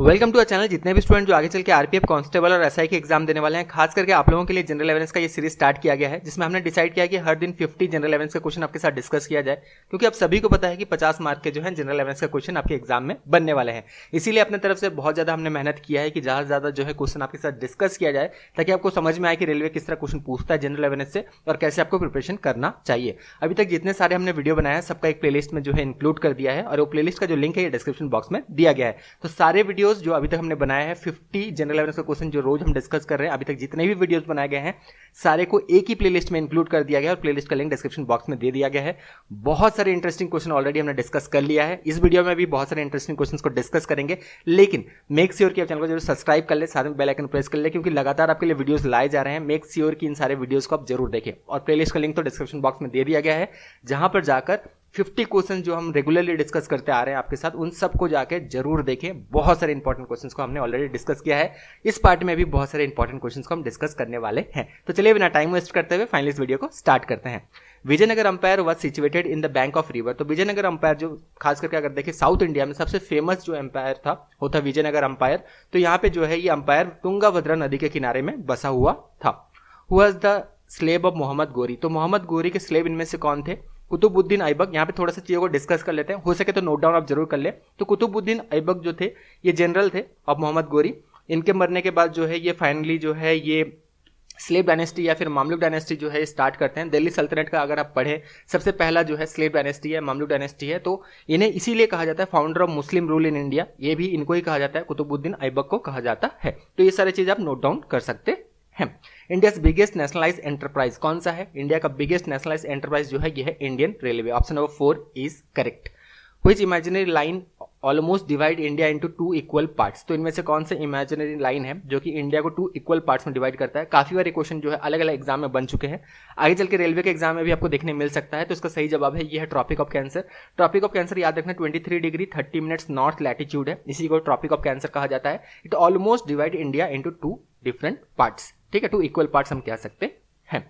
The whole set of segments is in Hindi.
Welcome to our channel. जितने भी स्टूडेंट जो आगे चल के आरपीएफ कांस्टेबल और एसआई के एग्जाम देने वाले हैं, खास करके आप लोगों के लिए जनरल अवेयरनेस का ये सीरीज स्टार्ट किया गया है, जिसमें हमने डिसाइड किया कि हर दिन 50 जनरल अवेयरनेस का क्वेश्चन आपके साथ डिस्कस किया जाए, क्योंकि आप सभी को पता है कि 50 मार्क के जो है जनरल अवेयरनेस का क्वेश्चन आपके एग्जाम में बनने वाले हैं। इसीलिए अपने तरफ से बहुत ज्यादा हमने मेहनत किया है कि ज्यादा से ज्यादा जो है क्वेश्चन आपके साथ डिस्कस किया जाए, ताकि आपको समझ में आए कि रेलवे किस तरह क्वेश्चन पूछता है जनरल अवेयरनेस से और कैसे आपको प्रिपरेशन करना चाहिए। अभी तक जितने सारे हमने वीडियो बनाया है सबका एक प्लेलिस्ट में जो है इंक्लूड कर दिया है, और वो प्लेलिस्ट का जो लिंक है ये डिस्क्रिप्शन बॉक्स में दिया गया है। तो सारे वीडियोस जो अभी तक हमने बनाया है 50 जनरल अवेयरनेस का क्वेश्चन जो रोज हम डिस्कस कर रहे हैं, अभी तक जितने भी वीडियोस बनाए गए हैं सारे को एक ही प्लेलिस्ट में इंक्लूड कर दिया गया है, और प्लेलिस्ट का लिंक डिस्क्रिप्शन बॉक्स में दे दिया गया है। बहुत सारे इंटरेस्टिंग क्वेश्चन ऑलरेडी हमने डिस्कस कर लिया है, इस वीडियो में भी बहुत सारे इंटरेस्टिंग क्वेश्चंस को डिस्कस करेंगे, लेकिन मेक श्योर कि आप चैनल को जरूर सब्सक्राइब कर ले, साथ में बेल आइकन प्रेस कर ले, क्योंकि लगातार आपके लिए वीडियोस लाए जा रहे हैं। मेक श्योर कि इन सारे वीडियोस को आप जरूर देखें, और प्लेलिस्ट का लिंक तो डिस्क्रिप्शन बॉक्स में दे दिया गया है, जहां पर जाकर 50 क्वेश्चन जो हम रेगुलरली डिस्कस करते आ रहे हैं आपके साथ, उन सबको जाके जरूर देखें। बहुत सारे इंपॉर्टेंट क्वेश्चंस को हमने ऑलरेडी डिस्कस किया है, इस पार्ट में भी बहुत सारे इंपॉर्टेंट क्वेश्चंस को हम डिस्कस करने वाले हैं। तो चलिए बिना टाइम वेस्ट करते हुए फाइनली इस वीडियो को स्टार्ट करते हैं। Vijayanagar empire was situated in the bank of river. तो विजयनगर अंपायर जो खास करके अगर देखें साउथ इंडिया में सबसे फेमस जो अंपायर था वो था विजयनगर अंपायर। तो यहाँ पे जो है ये अंपायर तुंगाभद्रा नदी के किनारे में बसा हुआ था। Who was the slave of Mohammad Ghori. तो मोहम्मद गोरी के स्लेव इनमें से कौन थे? कुतुबुद्दीन ऐबक। यहाँ पे थोड़ा सा चीजों को डिस्कस कर लेते हैं, हो सके तो नोट डाउन आप जरूर कर ले। तो कुतुबुद्दीन ऐबक जो थे ये जनरल थे ऑफ मोहम्मद गोरी। इनके मरने के बाद जो है ये फाइनली जो है ये स्लेव डायनेस्टी या फिर मामलुक डायनेस्टी जो है स्टार्ट करते हैं। दिल्ली सल्तनत का अगर आप पढ़ें सबसे पहला जो है स्लेव डायनेस्टी है, मामलुक डायनेस्टी है। तो इन्हें इसीलिए कहा जाता है founder of Muslim rule in India, ये भी इनको ही कहा जाता है, कुतुबुद्दीन ऐबक को कहा जाता है। तो ये सारी चीजें आप नोट डाउन कर सकते हैं। इंडिया बिगेस्ट नेशनलाइज एंटरप्राइज कौन सा है? इंडिया का बिगेस्ट नेशनलाइज एंटरप्राइज जो है ये है Indian railway. Option number 4 is correct. Which imaginary line almost divide India into 2 equal parts. तो इनमें से कौन से इमेजिनरी लाइन है जो कि इंडिया को 2 इक्वल पार्ट्स में डिवाइड करता है? काफी बार क्वेश्चन जो है अलग अलग एग्जाम में बन चुके हैं, आगे चल के रेलवे के एग्जाम में भी आपको देखने मिल सकता है। तो इसका सही जवाब है ये है Tropic of Cancer. Tropic of Cancer याद रखना 23 डिग्री 30 मिनट्स नॉर्थ लैटिट्यूड है, इसी को ट्रॉपिक ऑफ कैंसर कहा जाता है। It almost divide India into 2 different parts. ठीक है, 2 इक्वल पार्ट्स हम कह सकते हैं।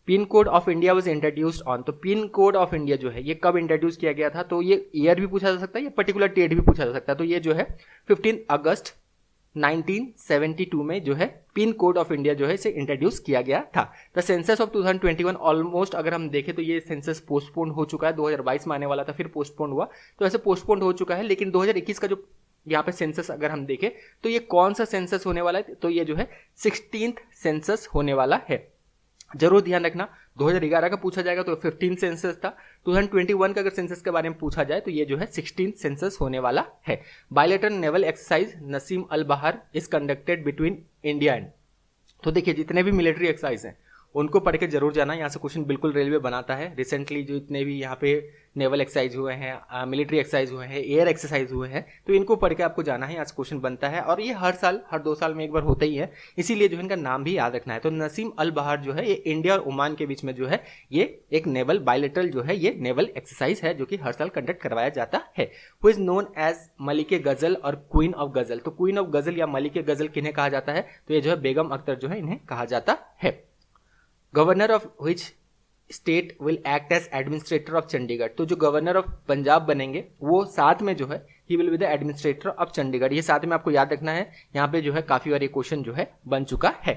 Pin code of India was introduced on. तो पिन कोड ऑफ इंडिया जो है ये कब इंट्रोड्यूस किया गया था? तो ये ईयर भी पूछा जा सकता है, या पर्टिकुलर डेट भी पूछा जा सकता है। तो ये जो है 15 अगस्त 1972 में जो है पिन कोड ऑफ इंडिया जो है इसे इंट्रोड्यूस किया गया था। द सेंसस ऑफ 2021 ऑलमोस्ट अगर हम देखें तो ये सेंसस पोस्टपोन हो चुका है, 2022 में आने वाला था फिर पोस्टपोन हुआ, तो ऐसे पोस्टपोन हो चुका है। लेकिन 2021 का जो यहाँ पे सेंसस अगर हम देखें तो ये कौन सा सेंसस होने वाला है? तो ये जो है 16th सेंसस होने वाला है। जरूर ध्यान रखना 2011 का पूछा जाएगा तो 15 सेंसस था, 2021 का अगर सेंसस के बारे में पूछा जाए तो ये जो है 16 सेंसस होने वाला है। बायलैटरल नेवल एक्सरसाइज नसीम अल बहार is conducted between India and. तो देखिए जितने भी मिलिट्री एक्सरसाइज हैं उनको पढ़ के जरूर जाना, यहाँ से क्वेश्चन बिल्कुल रेलवे बनाता है। रिसेंटली जो इतने भी यहाँ पे नेवल एक्सरसाइज हुए हैं, मिलिट्री एक्सरसाइज हुए हैं, एयर एक्सरसाइज हुए हैं, तो इनको पढ़ के आपको जाना है, यहाँ से क्वेश्चन बनता है। और ये हर साल हर 2 साल में एक बार होता ही है, इसीलिए जो है इनका नाम भी याद रखना है। तो नसीम अल बहार जो है ये इंडिया और ओमान के बीच में जो है ये एक नेवल बायलैटरल जो है ये नेवल एक्सरसाइज है, जो कि हर साल कंडक्ट करवाया जाता है। हु इज नोन एज मलिके गजल और क्वीन ऑफ गजल। तो क्वीन ऑफ गजल या मलिके गजल किन्हें कहा जाता है? तो ये जो है बेगम अख्तर जो है इन्हें कहा जाता है। Governor of which state will act as administrator of Chandigarh. तो जो गवर्नर ऑफ पंजाब बनेंगे वो साथ में जो है he will be the administrator of Chandigarh. ये साथ में आपको याद रखना है, यहाँ पे जो है काफी बार ये क्वेश्चन जो है बन चुका है।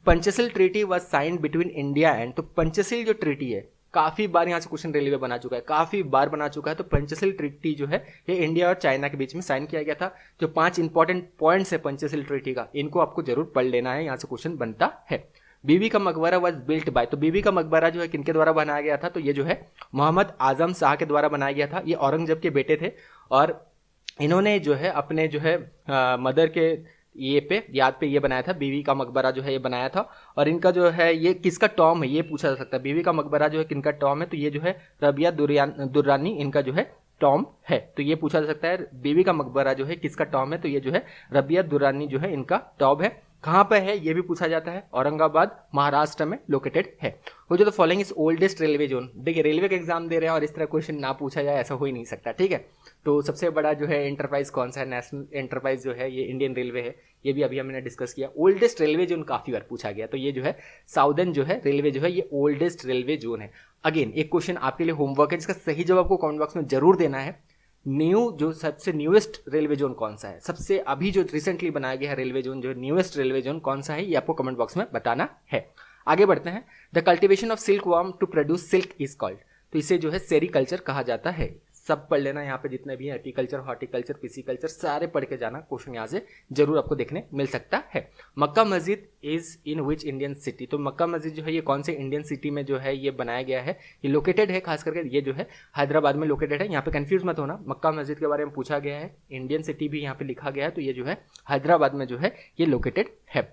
Panchsheel treaty was signed between India and. तो पंचशील जो ट्रीटी है काफी बार यहाँ से क्वेश्चन रेलवे बना चुका है, काफी बार बना चुका है। तो पंचशील ट्रीटी जो है ये इंडिया और चाइना के बीच में साइन किया गया था। जो 5 इंपॉर्टेंट पॉइंट्स है पंचशील ट्रीटी का, इनको आपको जरूर पढ़ लेना है, यहाँ से क्वेश्चन बनता है। बीबी का मकबरा वाज बिल्ट बाय। तो बीबी का मकबरा जो है किनके द्वारा बनाया गया था? तो ये जो है मोहम्मद आजम शाह के द्वारा बनाया गया था। ये औरंगजेब के बेटे थे, और इन्होंने जो है अपने जो है मदर के ये पे याद पे ये बनाया था, बीवी का मकबरा जो है ये बनाया था। और इनका जो है ये किसका टॉम है ये पूछा जा सकता है। बीवी का मकबरा जो है किनका टॉम है? तो ये जो है रबिया दुर्रानी इनका जो है टॉम है। तो ये पूछा जा सकता है बीवी का मकबरा जो है किसका टॉम है? तो ये जो है रबिया दुर्रानी जो है इनका टॉम है। कहां पर है ये भी पूछा जाता है, औरंगाबाद महाराष्ट्र में लोकेटेड है। वो जो the following is oldest railway zone. देखिए रेलवे का एग्जाम दे रहे हैं और इस तरह क्वेश्चन ना पूछा जाए ऐसा हो ही नहीं सकता, ठीक है। तो सबसे बड़ा जो है एंटरप्राइज कौन सा है? नेशनल एंटरप्राइज जो है ये इंडियन रेलवे है, ये भी अभी हमने डिस्कस किया। ओल्डेस्ट रेलवे जोन काफी बार पूछा गया, तो ये जो है साउदर्न जो है रेलवे जो है ये ओल्डेस्ट रेलवे जोन है। अगेन एक क्वेश्चन आपके लिए होमवर्क है जिसका सही जवाब को कमेंट बॉक्स में जरूर देना है। न्यू जो सबसे न्यूएस्ट रेलवे जोन कौन सा है, सबसे अभी जो रिसेंटली बनाया गया है रेलवे जोन, जो न्यूएस्ट रेलवे जोन कौन सा है, ये आपको कमेंट बॉक्स में बताना है। आगे बढ़ते हैं। The cultivation of silk worm to produce silk is called, तो इसे जो है सेरीकल्चर कहा जाता है। सब पढ़ लेना यहाँ पे जितने भी एपीकल्चर, हॉर्टिकल्चर, पिसिकल्चर सारे पढ़ के जाना, क्वेश्चन यहाँ से जरूर आपको देखने मिल सकता है। मक्का मस्जिद is in which Indian city, तो मक्का मस्जिद जो है ये कौन से इंडियन सिटी में जो है ये बनाया गया है, ये लोकेटेड है, खास करके ये जो है हैदराबाद में लोकेटेड है। यहाँ पे कंफ्यूज मत होना, मक्का मस्जिद के बारे में पूछा गया है, इंडियन सिटी भी यहाँ पे लिखा गया है, तो ये जो है हैदराबाद में जो है ये लोकेटेड है।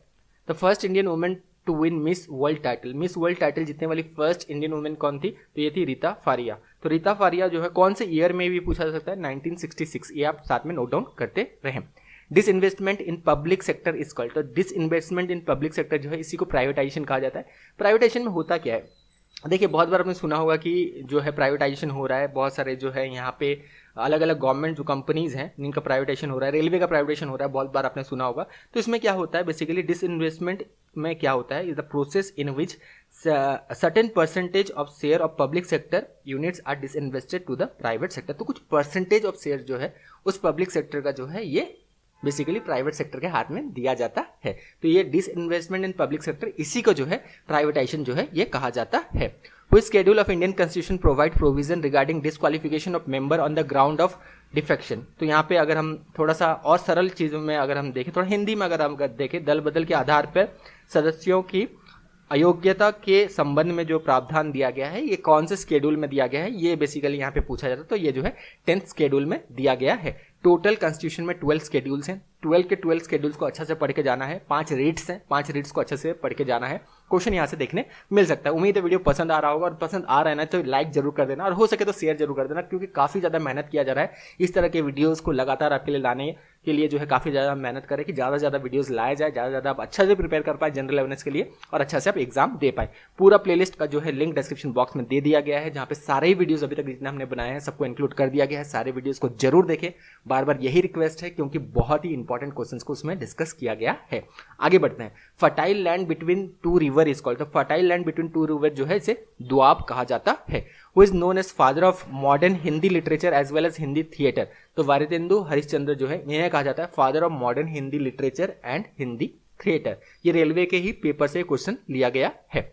The first Indian women to win Miss World title, Miss World title जीतने वाली फर्स्ट इंडियन वुमेन कौन थी, तो ये थी रीता फारिया। तो रीता फारिया जो है कौन से ईयर में भी पूछा जा सकता है, 1966, ये आप साथ में नोट डाउन करते रहें। Disinvestment in public sector is called, तो डिसइन्वेस्टमेंट इन पब्लिक सेक्टर जो है इसी को प्राइवेटाइजेशन कहा जाता है। प्राइवेटाइजेशन में होता क्या है, देखिए बहुत बार आपने सुना होगा कि जो है प्राइवेटाइजेशन हो रहा है, बहुत सारे जो है यहाँ पे अलग अलग गवर्नमेंट जो कंपनीज हैं जिनका प्राइवेटाइजेशन हो रहा है, रेलवे का प्राइवेटाइजेशन हो रहा है, बहुत बार आपने सुना होगा। तो इसमें क्या होता है, बेसिकली डिसइन्वेस्टमेंट में क्या होता है, is the process in which certain percentage of share of public sector units are disinvested to the private sector. तो कुछ परसेंटेज ऑफ शेयर जो है उस पब्लिक सेक्टर का जो है ये बेसिकली प्राइवेट सेक्टर के हाथ में दिया जाता है। तो ये डिसइन्वेस्टमेंट इन पब्लिक सेक्टर, इसी को जो है प्राइवेटाइजेशन जो है ये कहा जाता है। Which schedule of Indian Constitution provide provision regarding disqualification of member on the ground of defection? तो यहाँ पे अगर हम थोड़ा सा और सरल चीज़ों में अगर हम देखें, थोड़ा हिंदी में अगर हम देखें, दल बदल के आधार पर सदस्यों की अयोग्यता के संबंध में जो प्रावधान दिया गया है, ये कौन से स्केड्यूल में दिया गया है, ये बेसिकली यहाँ पे पूछा जाता है। तो ये जो है 10th स्केड्यूल में दिया गया है। टोटल कॉन्स्टिट्यूशन में 12 स्केड्यूल्स हैं, 12 के 12 स्केड्यूल्स को अच्छा से पढ़ के जाना है। 5 रीड्स हैं, 5 रीड्स को अच्छे से पढ़ के जाना है। क्वेश्चन यहाँ से देखने मिल सकता है। उम्मीद है वीडियो पसंद आ रहा होगा, और पसंद आ रहा है ना तो लाइक जरूर कर देना, और हो सके तो शेयर जरूर कर देना, क्योंकि काफ़ी ज़्यादा मेहनत किया जा रहा है इस तरह के वीडियोज़ को लगातार आपके लिए लाने के लिए, जो है काफ़ी ज़्यादा मेहनत करें कि ज़्यादा से ज़्यादा वीडियोज़ लाया जाए, ज़्यादा से ज़्यादा आप अच्छा से प्रिपेयर कर पाए जनरल अवेयरनेस के लिए, और अच्छा से आप एग्जाम दे पाए। पूरा प्लेलिस्ट का जो है लिंक डिस्क्रिप्शन बॉक्स में दे दिया गया है, जहाँ पे सारे ही वीडियोज़ अभी तक जितने हमने बनाए हैं सबको इंक्लूड कर दिया गया है। सारे वीडियोज़ को जरूर देखें, बार बार यही रिक्वेस्ट है, क्योंकि बहुत ही इंपॉर्टेंट क्वेश्चंस को उसमें डिस्कस किया गया है। आगे बढ़ते हैं। Fertile land between two river is called, तो fertile land between two river जो है इसे द्वाब कहा जाता है। Who is known as father of modern Hindi literature as well as Hindi theatre, तो वारितेंदु हरिश्चंद्र जो है इन्हें कहा जाता है father of modern Hindi literature and Hindi theatre. ये रेलवे के ही पेपर से क्वेश्चन लिया गया है।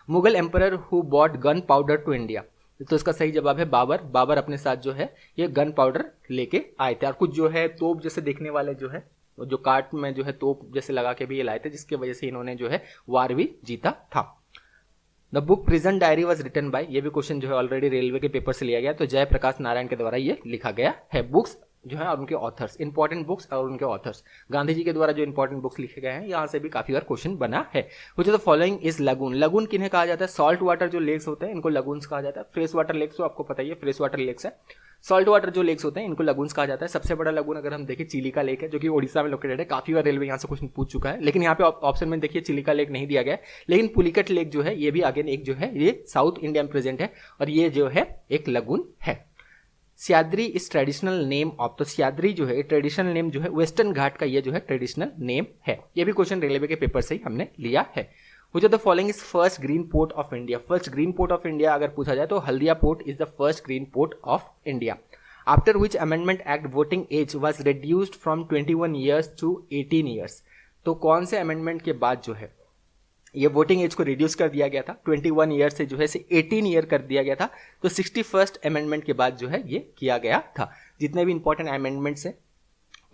Mughal emperor who bought gun powder to India, तो इसका सही जवाब है बाबर। बाबर अपने साथ जो है ये गन पाउडर लेके आए थे, और कुछ जो है तोप जैसे देखने वाले जो है, जो काट में जो है तोप जैसे लगा के भी ये लाए थे, जिसकी वजह से इन्होंने जो है वार भी जीता था। The book Prison Diary was written by, ये भी क्वेश्चन जो है ऑलरेडी रेलवे के पेपर से लिया गया, तो जयप्रकाश नारायण के द्वारा ये लिखा गया है। बुक्स जो है और उनके ऑथर्स, इंपॉर्टेंट बुक्स और उनके ऑथर्स, गांधी जी के द्वारा जो इंपॉर्टेंट बुक्स लिखे गए हैं, यहाँ से भी काफी बार क्वेश्चन बना है। Which of the following is lagoon, lagoon किन्हें कहा जाता है, सॉल्ट वाटर जो लेक्स होते हैं इनको लगून्स कहा जाता है। फ्रेश वाटर लेक्स तो आपको पता ही है, फ्रेश वाटर लेक्स है। सॉल्ट वाटर जो लेक्स होते हैं इनको लगून्स कहा जाता है। सबसे बड़ा लगून अगर हम देखें चिलिका लेक है, जो कि ओडिशा में लोकेटेड है। काफी बार रेलवे यहाँ से क्वेश्चन पूछ चुका है, लेकिन यहाँ पे ऑप्शन में देखिए चिलिका लेक नहीं दिया गया है, लेकिन पुलिकट लेक जो है ये भी अगेन एक जो है ये साउथ इंडिया में प्रेजेंट है, और ये जो है एक लगून है। Sahyadri is traditional name of, तो सह्याद्री जो है ट्रेडिशनल नेम जो है वेस्टर्न घाट का ये जो है ट्रेडिशनल नेम है। ये भी क्वेश्चन रेलवे के पेपर से ही हमने लिया है। Which of the following is first green port of India, first green port of India अगर पूछा जाए तो Haldia port is the first green port of India. After which amendment act voting age was reduced from 21 years to 18 years, तो कौन से अमेंडमेंट के बाद जो है ये वोटिंग एज को रिड्यूस कर दिया गया था, 21 ईयर से जो है 18 ईयर कर दिया गया था। तो 61st अमेंडमेंट के बाद जो है ये किया गया था। जितने भी इंपॉर्टेंट अमेंडमेंट्स हैं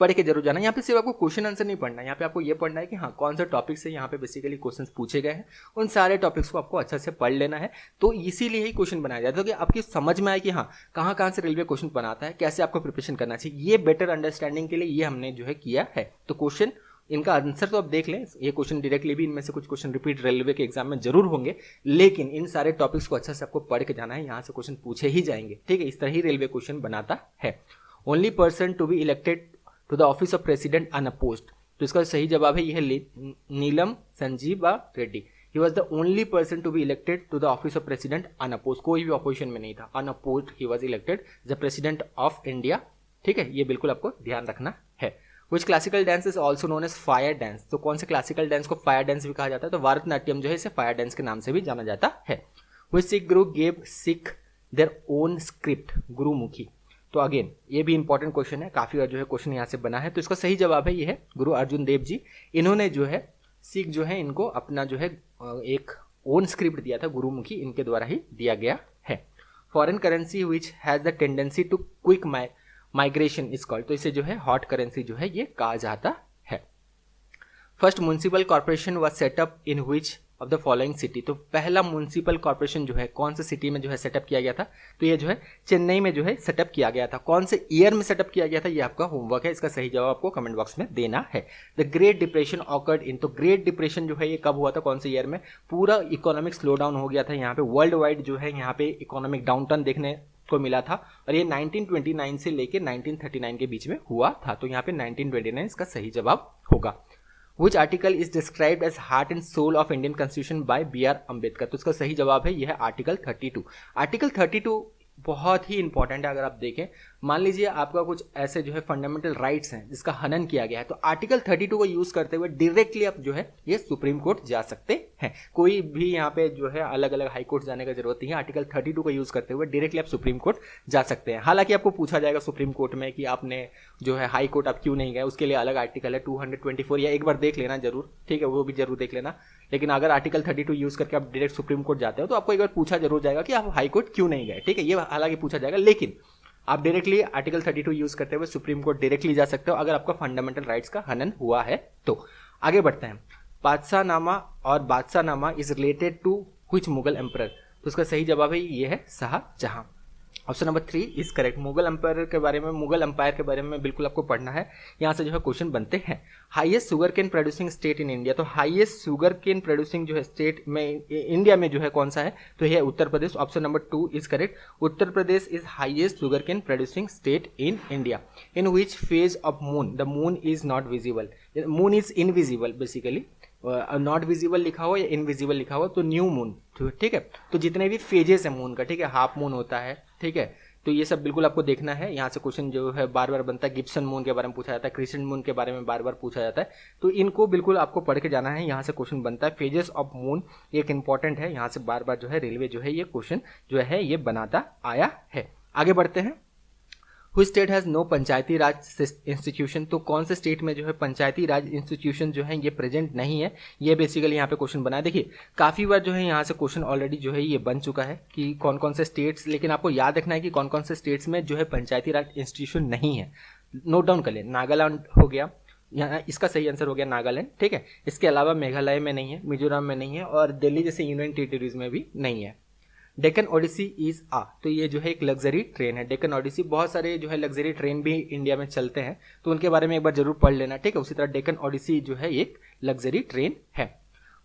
पढ़ के जरूर जाना। यहाँ पे सिर्फ आपको क्वेश्चन आंसर नहीं पढ़ना है, यहाँ पे आपको ये पढ़ना है कि हाँ कौन सा टॉपिक से यहाँ पे बेसिकली क्वेश्चंस पूछे गए हैं, उन सारे टॉपिक्स को आपको अच्छा से पढ़ लेना है। तो इसीलिए ही क्वेश्चन बनाया जाता है कि आपकी समझ में आए कि हाँ कहाँ से रेलवे क्वेश्चन बनाता है, कैसे आपको प्रिपरेशन करना चाहिए। ये बेटर अंडरस्टैंडिंग के लिए ये हमने जो है किया है। तो क्वेश्चन इनका आंसर तो आप देख लें, ये क्वेश्चन डायरेक्टली भी इनमें से कुछ क्वेश्चन रिपीट रेलवे के एग्जाम में जरूर होंगे, लेकिन इन सारे टॉपिक्स को अच्छा से आपको पढ़ के जाना है, यहाँ से क्वेश्चन पूछे ही जाएंगे। ठीक है, इस तरह ही रेलवे क्वेश्चन बनाता है। Only person to be elected to the office of president unopposed, तो इसका सही जवाब है यह Neelam Sanjiva Reddy. He was the only person to be elected to the office of president unopposed, कोई भी ऑपोजिशन में नहीं था, unopposed he was elected the president of India. ठीक है, ये बिल्कुल आपको ध्यान रखना है। Which classical dance is also known as fire dance, तो कौन से क्लासिकल डांस को फायर डांस भी कहा जाता है, तो भारतनाट्यम जो है इसे फायर डांस के नाम से भी जाना जाता है। Which Sikh guru gave Sikh their own script, Gurmukhi, तो अगेन ये भी इंपॉर्टेंट क्वेश्चन है, काफ़ी बार जो है क्वेश्चन यहाँ से बना है। तो इसका सही जवाब है ये है गुरु अर्जुन देव जी। इन्होंने जो है सिख जो है इनको अपना जो है एक ओन स्क्रिप्ट दिया था, गुरुमुखी, इनके द्वारा ही दिया गया है। Foreign currency which has the tendency to quick migration is called, तो इसे जो है हॉट करेंसी जो है ये कहा जाता है। First municipal corporation was setup in which of the following city, तो पहला म्युनिसिपल कॉर्पोरेशन जो है कौन से सिटी में जो है सेटअप किया गया था, तो ये जो है चेन्नई में जो है सेटअप किया गया था। कौन से ईयर में सेटअप किया गया था, ये आपका होमवर्क है, इसका सही जवाब आपको कमेंट बॉक्स में देना है। The great depression occurred in, तो ग्रेट डिप्रेशन जो है ये कब हुआ था, कौन से ईयर में, पूरा इकोनॉमिक स्लो डाउन हो गया था यहाँ पे, वर्ल्ड वाइड जो है यहाँ पे इकोनॉमिक डाउनटर्न देखने को मिला था, और ये 1929 से लेके 1939 के बीच में हुआ था। तो यहाँ पे 1929 इसका सही जवाब होगा। Which article is described as heart and soul of Indian Constitution by B.R. Ambedkar, तो इसका सही जवाब है यह है आर्टिकल 32। आर्टिकल 32 बहुत ही इंपॉर्टेंट है। अगर आप देखें, मान लीजिए आपका कुछ ऐसे जो है फंडामेंटल राइट्स हैं जिसका हनन किया गया है, तो आर्टिकल 32 को यूज करते हुए डायरेक्टली आप जो है ये सुप्रीम कोर्ट जा सकते हैं। कोई भी यहाँ पे जो है अलग अलग हाई कोर्ट जाने का जरूरत नहीं है, आर्टिकल 32 को यूज करते हुए डायरेक्टली आप सुप्रीम कोर्ट जा सकते हैं। हालांकि आपको पूछा जाएगा सुप्रीम कोर्ट में कि आपने जो है हाई कोर्ट आप क्यों नहीं गए, उसके लिए अलग आर्टिकल है 224, या एक बार देख लेना जरूर, ठीक है, वो भी जरूर देख लेना। लेकिन अगर आर्टिकल 32 यूज करके आप डायरेक्ट सुप्रीम कोर्ट जाते हो तो आपको एक बार पूछा जरूर जाएगा कि आप हाई कोर्ट क्यों नहीं गए, ठीक है, ये हालांकि पूछा जाएगा, लेकिन आप डायरेक्टली आर्टिकल 32 यूज करते हुए सुप्रीम कोर्ट डायरेक्टली जा सकते हो अगर आपका फंडामेंटल राइट्स का हनन हुआ है तो। आगे बढ़ते हैं। बादशाहनामा और Badshahnama is related to which Mughal emperor, तो उसका सही जवाब है ये है Shahjahan. Option number 3 is correct. Mughal empire के बारे में बिल्कुल आपको पढ़ना है, यहाँ से जो है क्वेश्चन बनते हैं। Highest sugar cane producing state in India, तो हाईएस्ट शुगर केन प्रोड्यूसिंग जो है स्टेट में इंडिया में जो है कौन सा है, तो यह Uttar Pradesh. Option number 2 is correct. Uttar Pradesh is highest sugar cane producing state in India. In which phase of moon the moon is not visible, moon is invisible basically, not visible लिखा हो या इनविजिबल लिखा हो तो न्यू मून, ठीक है। तो जितने भी फेजेस है मून का, ठीक है, हाफ मून होता है, ठीक है, तो ये सब बिल्कुल आपको देखना है। यहाँ से क्वेश्चन जो है बार बार बनता है, गिब्सन मून के बारे में पूछा जाता है, क्रिसेंट मून के बारे में बार बार पूछा जाता है, तो इनको बिल्कुल आपको पढ़ के जाना है। यहाँ से क्वेश्चन बनता है, फेजेस ऑफ मून एक इंपॉर्टेंट है, यहाँ से बार बार जो है रेलवे जो है ये क्वेश्चन जो है ये बनाता आया है। आगे बढ़ते हैं। Which state has no Panchayati Raj institution, तो कौन से स्टेट में जो है पंचायती राज इंस्टीट्यूशन जो है ये प्रेजेंट नहीं है, ये बेसिकली यहाँ पे क्वेश्चन बना है। देखिए काफ़ी बार जो है यहाँ से क्वेश्चन ऑलरेडी जो है ये बन चुका है कि कौन कौन से स्टेट्स, लेकिन आपको याद रखना है कि कौन कौन से स्टेट्स में जो है पंचायती राज इंस्टीट्यूशन नहीं है। नोट डाउन कर ले, नागालैंड हो गया, यहाँ इसका सही आंसर हो गया नागालैंड, ठीक है। इसके अलावा मेघालय में नहीं है, मिजोरम में नहीं है, और दिल्ली जैसे यूनियन टेरिटरीज में भी नहीं है। डेक्कन ओडिसी इज तो ये जो है एक लग्जरी ट्रेन है। डेक्कन ओडिसी, बहुत सारे जो है लग्जरी ट्रेन भी इंडिया में चलते हैं, तो उनके बारे में एक बार जरूर पढ़ लेना, ठीक है। उसी तरह डेक्कन ओडिसी जो है एक लग्जरी ट्रेन है।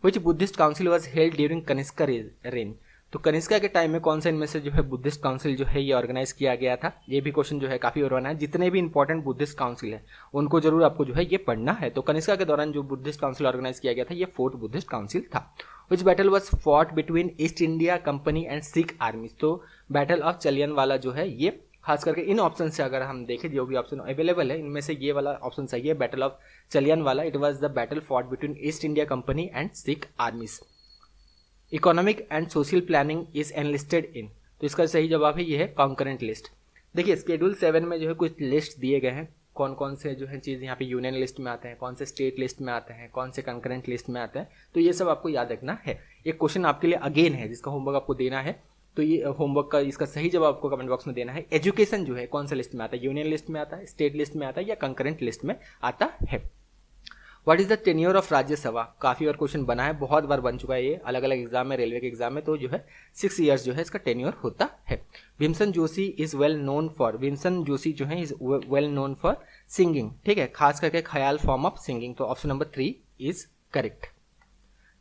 Which Buddhist council was held during Kanishka reign, तो कनिष्का के टाइम में कौन सा इनमें से जो है बुद्धिस्ट काउंसिल जो है ये ऑर्गेनाइज किया गया था, ये भी क्वेश्चन जो है काफी और बना है। जितने भी इंपॉर्टेंट बुद्धिस्ट काउंसिल है उनको जरूर आपको जो है ये पढ़ना है। तो कनिष्का के दौरान जो बुद्धिस्ट काउंसिल ऑर्गेनाइज किया गया था ये 4th बुद्धिस्ट काउंसिल था। विच battle was fought between East India Company and Sikh आर्मीज, तो बैटल ऑफ जलियांवाला जो है ये खास करके इन ऑप्शन से अगर हम देखें, जो भी ऑप्शन अवेलेबल है इनमें से ये वाला ऑप्शन सही है, battle of Jallianwala. It was the battle fought between East India Company and Sikh armies. Economic and social planning is enlisted in, तो इसका सही जवाब है ये है कॉन्करेंट लिस्ट। देखिए शेड्यूल 7 में जो है कुछ लिस्ट दिए गए हैं, कौन कौन से जो है चीज़ यहाँ पे यूनियन लिस्ट में आते हैं, कौन से स्टेट लिस्ट में आते हैं, कौन से कंकरेंट लिस्ट में आते हैं, तो ये सब आपको याद रखना है। एक क्वेश्चन आपके लिए अगेन है जिसका होमवर्क आपको देना है, तो ये होमवर्क का इसका सही जवाब आपको कमेंट बॉक्स में देना है। एजुकेशन जो है कौन सा लिस्ट में आता है, यूनियन लिस्ट में आता है, स्टेट लिस्ट में आता है या कंकरेंट लिस्ट में आता है। What is the tenure of Rajya Sabha, काफी बार क्वेश्चन बना है, बहुत बार बन चुका है ये अलग अलग एग्जाम में, रेलवे के एग्जाम में, तो जो है 6 ईयर्स जो है इसका टेन्योर होता है। Bhimsen Joshi is well known for, Bhimsen Joshi जो है is well known for singing, ठीक है, खास करके ख्याल फॉर्म ऑफ सिंगिंग, तो option number 3 is correct.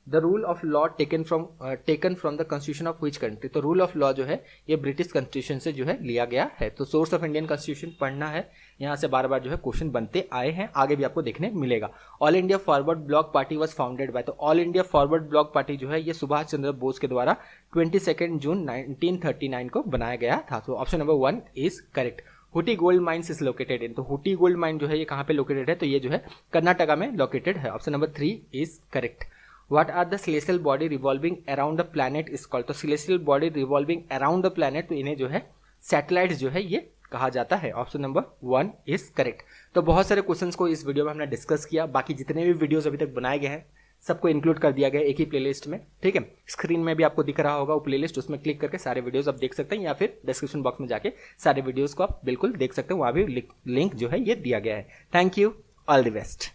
The rule of law taken from the constitution of which country, तो रूल ऑफ लॉ जो है ये ब्रिटिश कॉन्स्टिट्यूशन से जो है लिया गया है। तो सोर्स ऑफ इंडियन कॉन्स्टिट्यूशन पढ़ना है, यहाँ से बार बार जो है क्वेश्चन बनते आए हैं, आगे भी आपको देखने मिलेगा। All India Forward Bloc party was founded by, तो All India Forward Bloc party जो है ये सुभाष चंद्र बोस के द्वारा 22 जून 1939 को बनाया गया था। तो option number 1 is correct. Hutti gold mines is located in, तो हुटी गोल्ड माइन जो है ये कहाँ पे लोकेटेड है, तो ये जो है कर्नाटका में लोकेटेड है। Option number 3 is correct. What are the celestial body revolving around the planet is called, तो celestial body revolving around the planet, तो इन्हें जो है सैटेलाइट्स जो है ये कहा जाता है? Option number 1 is correct. तो बहुत सारे क्वेश्चंस को इस वीडियो में हमने डिस्कस किया। बाकी जितने भी वीडियोस अभी तक बनाए गए हैं सबको इंक्लूड कर दिया गया एक ही प्लेलिस्ट में, ठीक है। स्क्रीन में भी आपको दिख रहा होगा वो प्लेलिस्ट, उसमें क्लिक करके सारे वीडियोस आप देख सकते हैं, या फिर डिस्क्रिप्शन बॉक्स में जाके सारे वीडियोस को आप बिल्कुल देख सकते हैं, वहाँ भी लिंक जो है ये दिया गया है। Thank you, all the best.